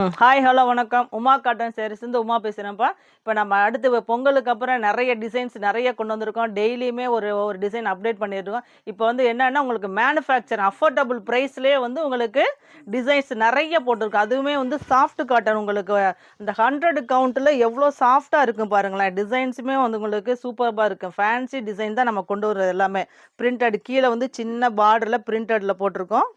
Hi hello வணக்கம். Uma cotton சாரீஸ்லேருந்து Uma பேசுகிறேன்ப்பா. இப்போ நம்ம அடுத்து பொங்கலுக்கு அப்புறம் நிறைய டிசைன்ஸ் நிறைய கொண்டு வந்திருக்கோம். டெய்லியுமே ஒரு ஒரு டிசைன் அப்டேட் பண்ணியிருக்கோம். இப்போ வந்து என்னன்னா உங்களுக்கு மேனுஃபேக்சர் அஃபோர்டபுள் ப்ரைஸ்லேயே வந்து உங்களுக்கு டிசைன்ஸ் நிறைய போட்டிருக்கோம். அதுவுமே வந்து சாஃப்ட் காட்டன் உங்களுக்கு இந்த 100 கவுண்ட்டில் எவ்வளோ சாஃப்டாக இருக்கும் பாருங்களேன். டிசைன்ஸுமே வந்து உங்களுக்கு சூப்பராக இருக்கும். ஃபேன்சி டிசைன் தான் நம்ம கொண்டு வர்றது எல்லாமே. பிரிண்டட் கீழே வந்து சின்ன பார்டரில் பிரிண்டடில் போட்டிருக்கோம்.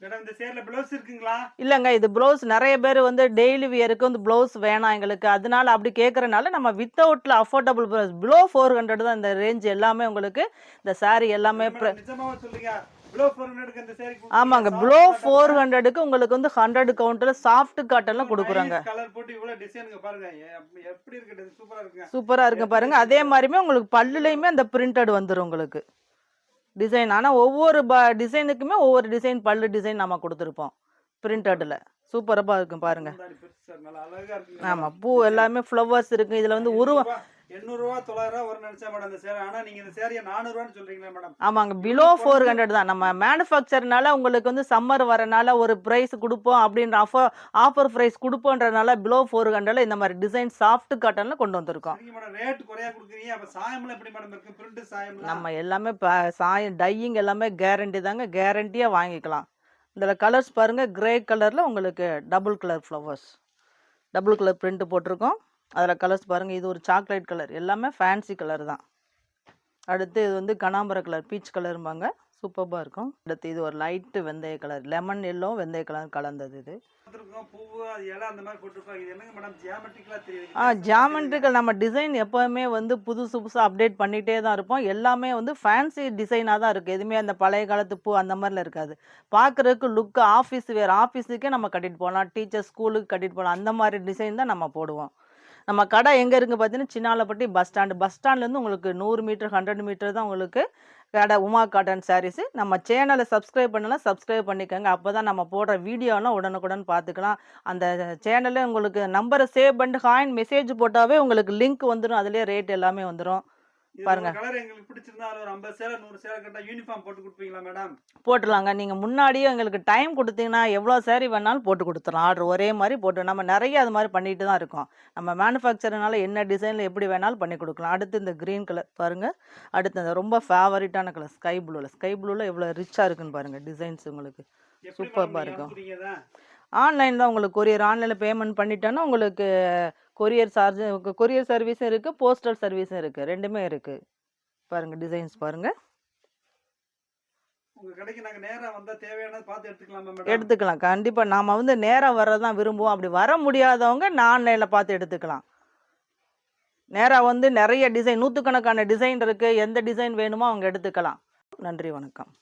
மேடம் இந்த சேர்ல ப்ளவுஸ் இருக்குங்களா? இல்லைங்க, இது ப்ளவுஸ் நிறைய பேர் வந்து டெய்லி வியருக்கு வந்து ப்ளவுஸ் வேணாம் எங்களுக்கு, அதனால அப்படி கேட்குறனால நம்ம வித்தவுட்ல அஃபோர்டபுள் ப்ரைஸ் பிலோ 400 தான் இந்த ரேஞ்ச் எல்லாமே உங்களுக்கு. இந்த சாரீ எல்லாமே நிஜமாவா சொல்றீங்க? பிலோ 400க்கு இந்த சாரி ஆமாங்க, பிலோ 400க்கு உங்களுக்கு வந்து 100 கவுண்டர்ல சாஃப்ட் காட்டன்ல கொடுக்குறாங்க. கலர் போட்டு இவ்வளவு டிசைனுங்க பாருங்க, எப்படி இருக்கு, சூப்பரா இருக்கு. சூப்பரா இருக்கு பாருங்க. அதே மாதிரிமே உங்களுக்கு பல்லுலயுமே அந்த பிரிண்டட் வந்துடும் உங்களுக்கு டிசைன். ஆனால் ஒவ்வொரு டிசைனுக்குமே ஒவ்வொரு டிசைன் பல்லு டிசைன் நம்ம கொடுத்துருப்போம் பிரிண்டடில். சூப்பராக இருக்கும் பாருங்க. ஆமாம், பூ எல்லாமே ஃப்ளவர்ஸ் இருக்கு. இதில் வந்து உருவம் 800 ரூபா 900 ரூபா வரும் நினைச்சா மேடம் இந்த சேரி. ஆனா நீங்க இந்த சேரியை 400 ரூபான்னு சொல்றீங்களா மேடம்? ஆமாங்க, பிலோ 400 தான். நம்ம மேனுஃபேக்சர்னால உங்களுக்கு வந்து சம்மர் வரனால ஒரு பிரைஸ் கொடுப்போம் அப்படின்ற ஆஃபர் பிரைஸ் கொடுப்போன்றனால பிலோ 400 இந்த மாதிரி டிசைன் சாஃப்ட் காட்டன்ல கொண்டு வந்திருக்கோம். ரேட் குறையா கொடுக்குறீங்க. அப்ப சாயம்லாம் எப்படி மேடம் இருக்கு? பிரிண்ட் சாயம் நம்ம எல்லாமே சாயம் டையிங் எல்லாமே கேரண்டி தாங்க, கேரண்டியா வாங்கிக்கலாம். இதில் கலர்ஸ் பாருங்க, கிரே கலர்ல உங்களுக்கு double colour flowers, double colour print போட்டிருக்கோம். அதில் கலர்ஸ் பாருங்கள், இது ஒரு சாக்லேட் கலர், எல்லாமே ஃபேன்சி கலர் தான். அடுத்து இது வந்து கனாம்பர கலர், பீச் கலரும்பாங்க, சூப்பராக இருக்கும். அடுத்து இது ஒரு லைட்டு வெந்தய கலர், லெமன் எல்லோ வெந்தய கலர் கலந்தது. இது ஜியாமெட்ரிக்கல் நம்ம டிசைன் எப்போவுமே வந்து புதுசு புதுசாக அப்டேட் பண்ணிகிட்டே தான் இருப்போம். எல்லாமே வந்து ஃபேன்சி டிசைனாக தான் இருக்குது. எதுவுமே அந்த பழைய காலத்து பூ அந்த மாதிரிலாம் இருக்காது. பார்க்குறதுக்கு லுக்கு ஆஃபீஸ் வேறு, ஆஃபீஸுக்கே நம்ம கட்டிட்டு போகலாம், டீச்சர் ஸ்கூலுக்கு கட்டிட்டு போகலாம், அந்த மாதிரி டிசைன் தான் நம்ம போடுவோம். நம்ம கடை எங்கே இருக்குது பார்த்தீங்கன்னா சின்னாலப்பட்டி பஸ் ஸ்டாண்டு. பஸ் ஸ்டாண்ட்லேருந்து உங்களுக்கு 100 மீட்டர் 100 மீட்டர் தான் உங்களுக்கு கடை உமா காட்டன் சாரீஸு. நம்ம சேனலை சப்ஸ்கிரைப் பண்ணலாம், சப்ஸ்கிரைப் பண்ணிக்கோங்க. அப்போ தான் நம்ம போடுற வீடியோலாம் உடனுக்குடன் பார்த்துக்கலாம். அந்த சேனலில் உங்களுக்கு நம்பரை சேவ் பண்ணிட்டு ஹாயின் மெசேஜ் போட்டாவே உங்களுக்கு லிங்க் வந்துடும். அதுலேயே ரேட் எல்லாமே வந்துடும். பாருங்க, கலர் எங்களுக்கு பிடிச்சிருந்தா ஒரு 50 சேலை 100 சேலை கட்டா யூனிஃபார்ம் போட்டு கொடுப்பீங்களா மேடம்? போட்டுடலாங்க. நீங்கள் முன்னாடியே எங்களுக்கு டைம் கொடுத்தீங்கன்னா எவ்வளோ சேரீ வேணாலும் போட்டு கொடுத்துடலாம். ஆர்டர் ஒரே மாதிரி போட்டு நம்ம நிறைய அது மாதிரி பண்ணிட்டு தான் இருக்கோம். நம்ம மேனுஃபேக்சர்னால என்ன டிசைனில் எப்படி வேணாலும் பண்ணி கொடுக்கலாம். அடுத்து இந்த க்ரீன் கலர் பாருங்கள். அடுத்து இந்த ரொம்ப ஃபேவரட்டான கலர் ஸ்கை ப்ளூவில் எவ்வளோ ரிச்சாக இருக்குன்னு பாருங்கள். டிசைன்ஸ் உங்களுக்கு சூப்பராக இருக்கும். ஆன்லைன் தான் உங்களுக்கு கொரியர், ஆன்லைனில் பேமெண்ட் பண்ணிட்டோன்னா உங்களுக்கு கொரியர் சார்ஜ், கொரியர் சர்வீஸும் இருக்குது, போஸ்டல் சர்வீஸும் இருக்குது, ரெண்டுமே இருக்குது. பாருங்கள் டிசைன்ஸ் பாருங்கள். உங்கள் கடைக்கு நாங்கள் நேராக வந்தால் தேவையானது பார்த்து எடுத்துக்கலாமா மேடம்? எடுத்துக்கலாம், கண்டிப்பாக. நாம் வந்து நேராக வர்றதான் விரும்புவோம். அப்படி வர முடியாதவங்க ஆன்லைனில் பார்த்து எடுத்துக்கலாம். நேராக வந்து நிறைய டிசைன், நூற்றுக்கணக்கான டிசைன் இருக்குது. எந்த டிசைன் வேணுமோ அவங்க எடுத்துக்கலாம். நன்றி, வணக்கம்.